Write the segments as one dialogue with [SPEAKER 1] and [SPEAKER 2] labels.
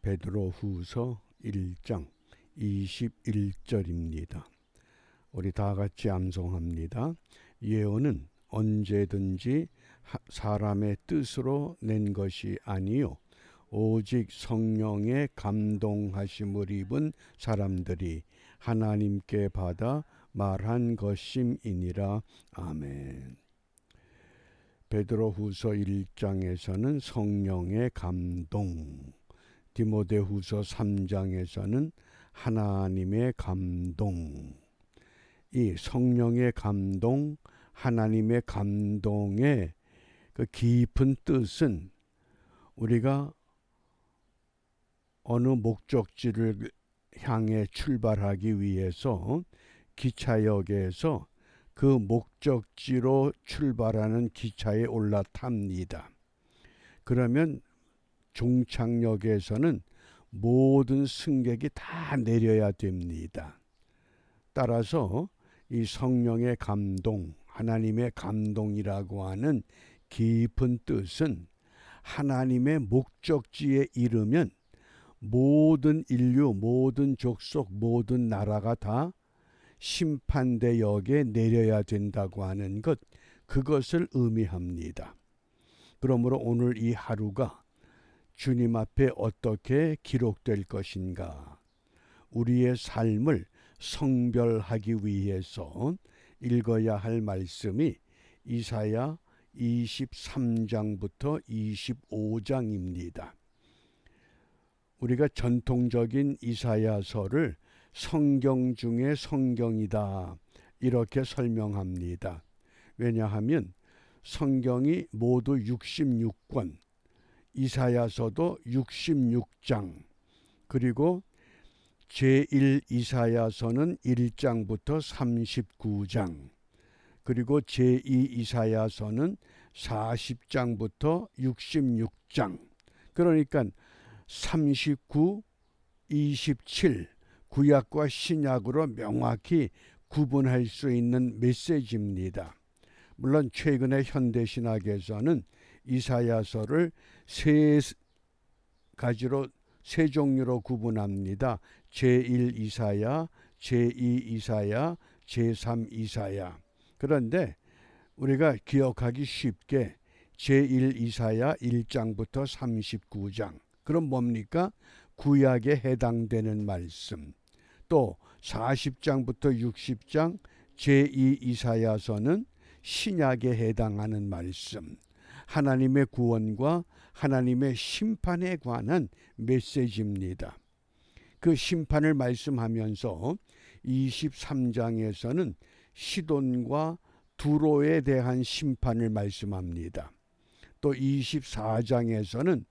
[SPEAKER 1] 베드로후서 1장 21절입니다. 우리 다 같이 암송합니다. 예언은 언제든지 사람의 뜻으로 낸 것이 아니요 오직 성령의 감동하심을 입은 사람들이 하나님께 받아 말한 것임이니라. 아멘. 베드로후서 1장에서는 성령의 감동, 디모데후서 3장에서는 하나님의 감동. 이 성령의 감동, 하나님의 감동의 그 깊은 뜻은 우리가 어느 목적지를 향해 출발하기 위해서 기차역에서 그 목적지로 출발하는 기차에 올라탑니다. 그러면 종착역에서는 모든 승객이 다 내려야 됩니다. 따라서 이 성령의 감동, 하나님의 감동이라고 하는 깊은 뜻은 하나님의 목적지에 이르면 모든 인류, 모든 족속, 모든 나라가 다 심판대역에 내려야 된다고 하는 것, 그것을 의미합니다. 그러므로 오늘 이 하루가 주님 앞에 어떻게 기록될 것인가? 우리의 삶을 성별하기 위해서 읽어야 할 말씀이 이사야 23장부터 25장입니다. 우리가 전통적인 이사야서를 성경 중에 성경이다 이렇게 설명합니다. 왜냐하면 성경이 모두 66권, 이사야서도 66장, 그리고 제1 이사야서는 1장부터 39장, 그리고 제2 이사야서는 40장부터 66장, 그러니까 39, 27, 구약과 신약으로 명확히 구분할 수 있는 메시지입니다. 물론 최근의 현대신학에서는 이사야서를 세 종류로 구분합니다. 제1 이사야, 제2 이사야, 제3 이사야. 그런데 우리가 기억하기 쉽게 제1 이사야 1장부터 39장. 그럼 뭡니까? 구약에 해당되는 말씀. 또 40장부터 60장 제2 이사야서는 신약에 해당하는 말씀. 하나님의 구원과 하나님의 심판에 관한 메시지입니다. 그 심판을 말씀하면서 23장에서는 시돈과 두로에 대한 심판을 말씀합니다. 또 24장에서는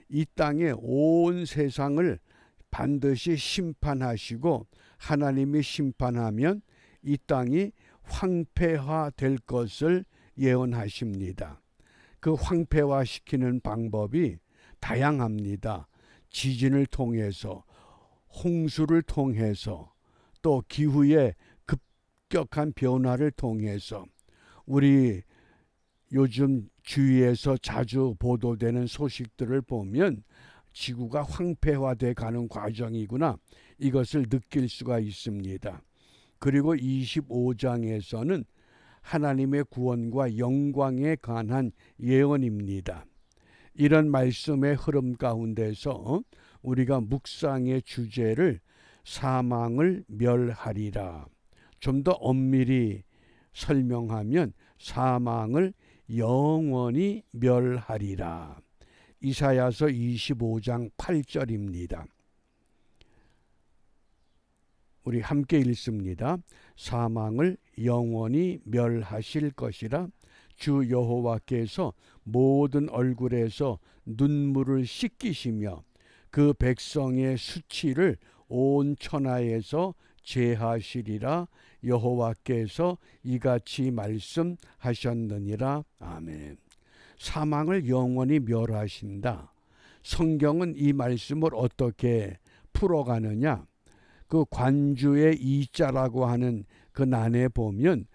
[SPEAKER 1] 이 땅의 온 세상을 반드시 심판하시고 하나님이 심판하면 이 땅이 황폐화될 것을 예언하십니다. 그 황폐화시키는 방법이 다양합니다. 지진을 통해서, 홍수를 통해서, 또 기후의 급격한 변화를 통해서, 우리 요즘 주위에서 자주 보도되는 소식들을 보면 지구가 황폐화돼 가는 과정이구나, 이것을 느낄 수가 있습니다. 그리고 25장에서는 하나님의 구원과 영광에 관한 예언입니다. 이런 말씀의 흐름 가운데서 우리가 묵상의 주제를 사망을 멸하리라, 좀 더 엄밀히 설명하면 사망을 영원히 멸하리라. 이사야서 25장 8절입니다. 우리 함께 읽습니다. 사망을 영원히 멸하실 것이라. 주 여호와께서 모든 얼굴에서 눈물을 씻기시며 그 백성의 수치를 온 천하에서 제하시리라. 여호와께서 이같이 말씀하셨느니라. 아멘. 사망을 영원히 멸하신다. 성경은 이 말씀을 어떻게 풀어가느냐? 그 관주의 이자라고 하는 그 난에 보면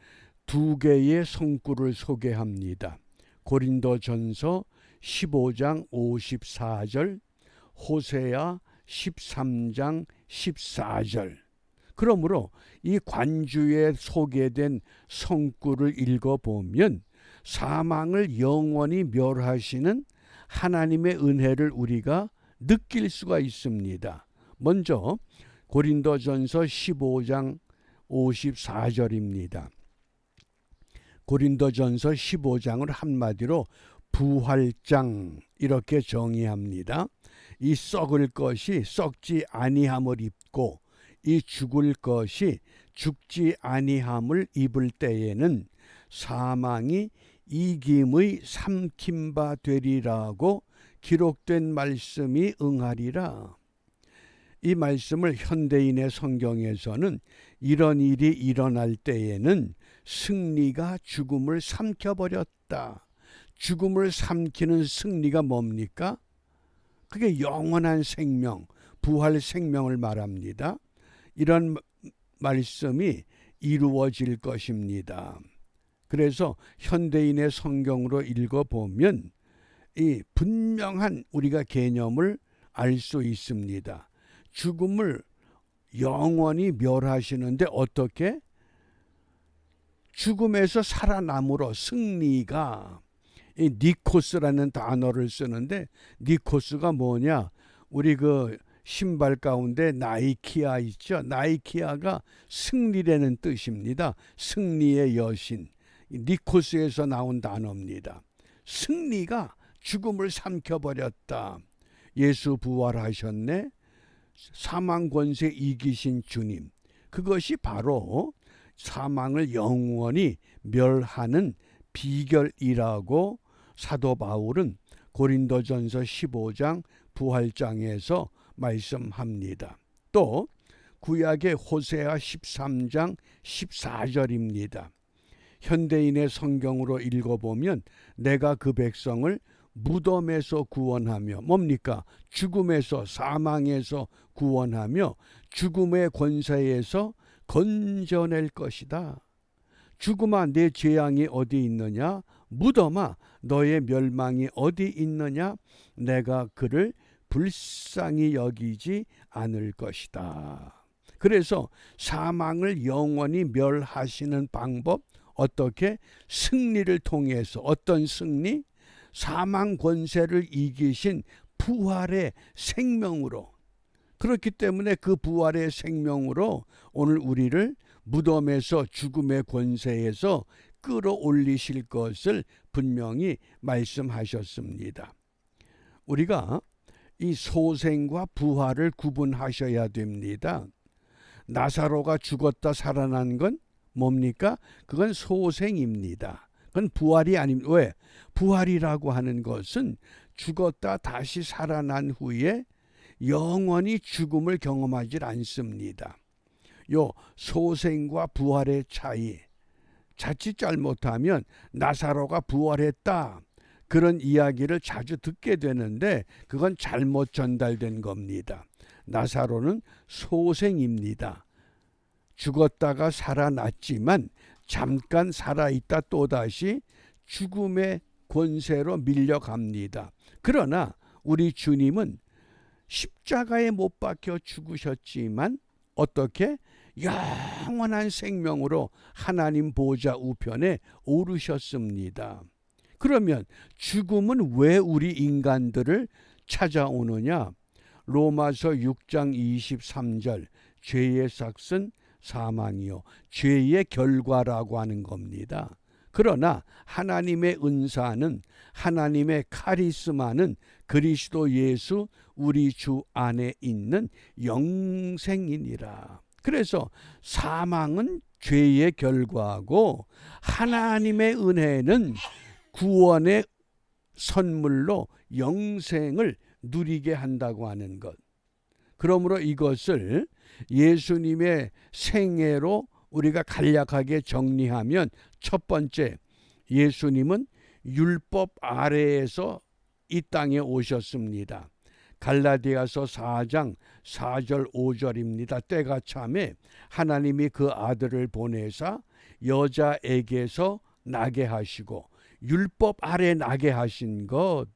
[SPEAKER 1] 두 개의 성구를 소개합니다. 고린도전서 15장 54절, 호세야 13장 14절. 그러므로 이 관주에 소개된 성구를 읽어보면 사망을 영원히 멸하시는 하나님의 은혜를 우리가 느낄 수가 있습니다. 먼저 고린도전서 15장 54절입니다. 고린도전서 15장을 한마디로 부활장 이렇게 정의합니다. 이 썩을 것이 썩지 아니함을 입고 이 죽을 것이 죽지 아니함을 입을 때에는 사망이 이김의 삼킴바 되리라고 기록된 말씀이 응하리라. 이 말씀을 현대인의 성경에서는 이런 일이 일어날 때에는 승리가 죽음을 삼켜버렸다. 죽음을 삼키는 승리가 뭡니까? 그게 영원한 생명, 부활 생명을 말합니다. 이런 말씀이 이루어질 것입니다. 그래서 현대인의 성경으로 읽어보면 이 분명한 우리가 개념을 알 수 있습니다. 죽음을 영원히 멸하시는데 어떻게? 죽음에서 살아남으로 승리가 이 니코스라는 단어를 쓰는데 니코스가 뭐냐? 우리 그 신발 가운데 나이키아 있죠? 나이키아가 승리라는 뜻입니다. 승리의 여신. 니코스에서 나온 단어입니다. 승리가 죽음을 삼켜버렸다. 예수 부활하셨네. 사망 권세 이기신 주님. 그것이 바로 사망을 영원히 멸하는 비결이라고 사도 바울은 고린도전서 15장 부활장에서 말씀합니다. 또 구약의 호세아 13장 14절입니다. 현대인의 성경으로 읽어보면 내가 그 백성을 무덤에서 구원하며 뭡니까? 죽음에서 사망에서 구원하며 죽음의 권세에서 건져낼 것이다. 죽음아 내 재앙이 어디 있느냐? 무덤아 너의 멸망이 어디 있느냐? 내가 그를 불쌍히 여기지 않을 것이다. 그래서 사망을 영원히 멸하시는 방법 어떻게? 승리를 통해서. 어떤 승리? 사망 권세를 이기신 부활의 생명으로. 그렇기 때문에 그 부활의 생명으로 오늘 우리를 무덤에서 죽음의 권세에서 끌어올리실 것을 분명히 말씀하셨습니다. 우리가 이 소생과 부활을 구분하셔야 됩니다. 나사로가 죽었다 살아난 건 뭡니까? 그건 소생입니다. 그건 부활이 아닙니다. 왜? 부활이라고 하는 것은 죽었다 다시 살아난 후에 영원히 죽음을 경험하지 않습니다. 요 소생과 부활의 차이. 자칫 잘못하면 나사로가 부활했다. 그런 이야기를 자주 듣게 되는데 그건 잘못 전달된 겁니다. 나사로는 소생입니다. 죽었다가 살아났지만 잠깐 살아있다 또다시 죽음의 권세로 밀려갑니다. 그러나 우리 주님은 십자가에 못 박혀 죽으셨지만 어떻게? 영원한 생명으로 하나님 보좌 우편에 오르셨습니다. 그러면 죽음은 왜 우리 인간들을 찾아오느냐? 로마서 6장 23절 죄의 삭은 사망이요 죄의 결과라고 하는 겁니다. 그러나 하나님의 은사는 하나님의 카리스마는 그리스도 예수 우리 주 안에 있는 영생이니라. 그래서 사망은 죄의 결과고 하나님의 은혜는 구원의 선물로 영생을 누리게 한다고 하는 것. 그러므로 이것을 예수님의 생애로 우리가 간략하게 정리하면 첫 번째, 예수님은 율법 아래에서 이 땅에 오셨습니다. 갈라디아서 4장 4절 5절입니다. 때가 참에 하나님이 그 아들을 보내사 여자에게서 나게 하시고 율법 아래 나게 하신 것.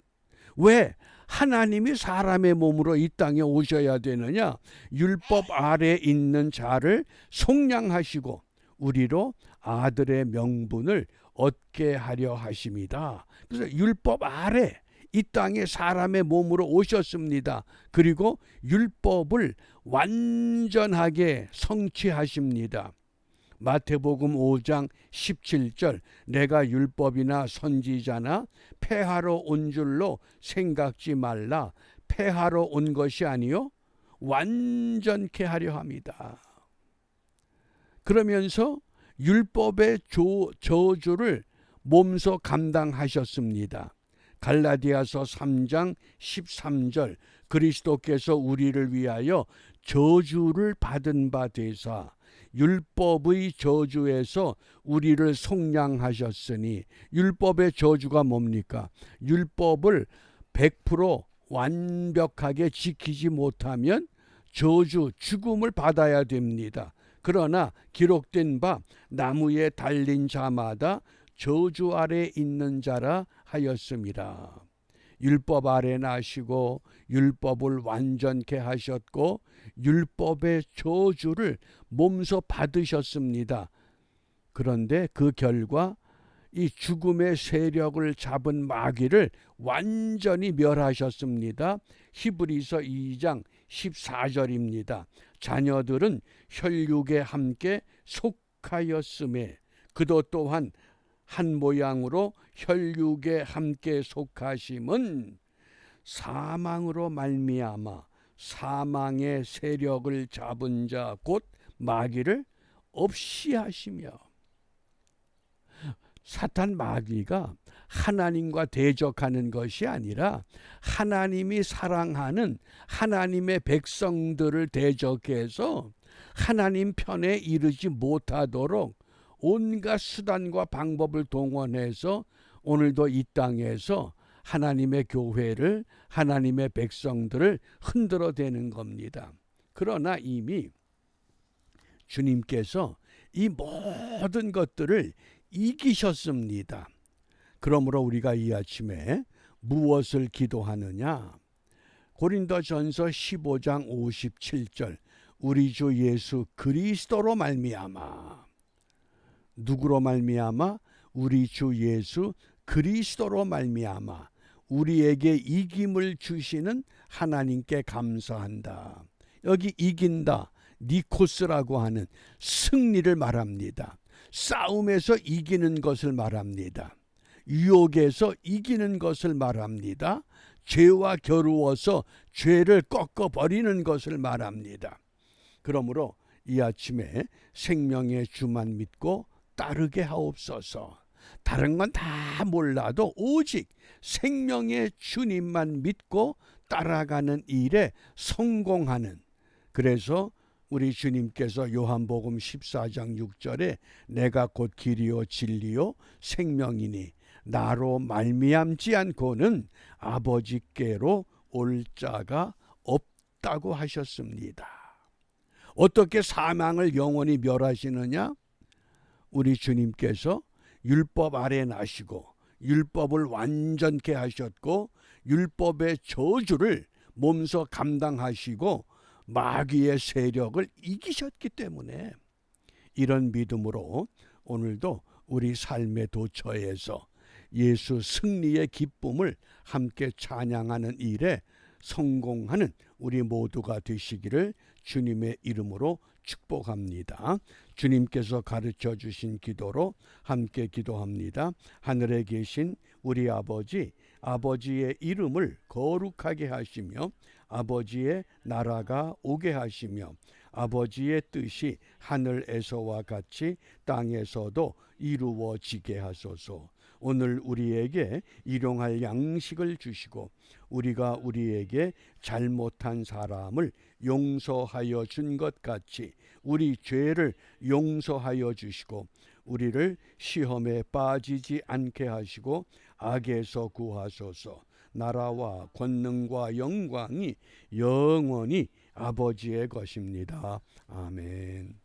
[SPEAKER 1] 왜? 하나님이 사람의 몸으로 이 땅에 오셔야 되느냐? 율법 아래 있는 자를 속량하시고 우리로 아들의 명분을 얻게 하려 하심이다. 그래서 율법 아래 이 땅에 사람의 몸으로 오셨습니다. 그리고 율법을 완전하게 성취하십니다. 마태복음 5장 17절 내가 율법이나 선지자나 폐하러 온 줄로 생각지 말라. 폐하러 온 것이 아니요 완전케 하려 합니다. 그러면서 율법의 저주를 몸소 감당하셨습니다. 갈라디아서 3장 13절 그리스도께서 우리를 위하여 저주를 받은 바 되사 율법의 저주에서 우리를 속량하셨으니, 율법의 저주가 뭡니까? 율법을 100% 완벽하게 지키지 못하면 저주, 죽음을 받아야 됩니다. 그러나 기록된 바 나무에 달린 자마다 저주 아래 있는 자라 하였음이라. 율법 아래 나시고 율법을 완전케 하셨고 율법의 저주를 몸소 받으셨습니다. 그런데 그 결과 이 죽음의 세력을 잡은 마귀를 완전히 멸하셨습니다. 히브리서 2장 14절입니다. 자녀들은 혈육에 함께 속하였음에 그도 또한 한 모양으로 혈육에 함께 속하심은 사망으로 말미암아 사망의 세력을 잡은 자 곧 마귀를 없이 하시며, 사탄 마귀가 하나님과 대적하는 것이 아니라 하나님이 사랑하는 하나님의 백성들을 대적해서 하나님 편에 이르지 못하도록 온갖 수단과 방법을 동원해서 오늘도 이 땅에서 하나님의 교회를, 하나님의 백성들을 흔들어대는 겁니다. 그러나 이미 주님께서 이 모든 것들을 이기셨습니다. 그러므로 우리가 이 아침에 무엇을 기도하느냐? 고린도전서 15장 57절 우리 주 예수 그리스도로 말미암아, 누구로 말미암아? 우리 주 예수 그리스도로 말미암아 우리에게 이김을 주시는 하나님께 감사한다. 여기 이긴다, 니코스라고 하는 승리를 말합니다. 싸움에서 이기는 것을 말합니다. 유혹에서 이기는 것을 말합니다. 죄와 겨루어서 죄를 꺾어버리는 것을 말합니다. 그러므로 이 아침에 생명의 주만 믿고 따르게 하옵소서. 다른 건 다 몰라도 오직 생명의 주님만 믿고 따라가는 일에 성공하는, 그래서 우리 주님께서 요한복음 14장 6절에 내가 곧 길이요 진리요 생명이니 나로 말미암지 않고는 아버지께로 올 자가 없다고 하셨습니다. 어떻게 사망을 영원히 멸하시느냐? 우리 주님께서 율법 아래 나시고 율법을 완전케 하셨고 율법의 저주를 몸소 감당하시고 마귀의 세력을 이기셨기 때문에, 이런 믿음으로 오늘도 우리 삶의 도처에서 예수 승리의 기쁨을 함께 찬양하는 일에 성공하는 우리 모두가 되시기를 주님의 이름으로 축복합니다. 주님께서 가르쳐 주신 기도로 함께 기도합니다. 하늘에 계신 우리 아버지, 아버지의 이름을 거룩하게 하시며 아버지의 나라가 오게 하시며 아버지의 뜻이 하늘에서와 같이 땅에서도 이루어지게 하소서. 오늘 우리에게 일용할 양식을 주시고 우리가 우리에게 잘못한 사람을 용서하여 준 것 같이 우리 죄를 용서하여 주시고 우리를 시험에 빠지지 않게 하시고 악에서 구하소서. 나라와 권능과 영광이 영원히 아버지의 것입니다. 아멘.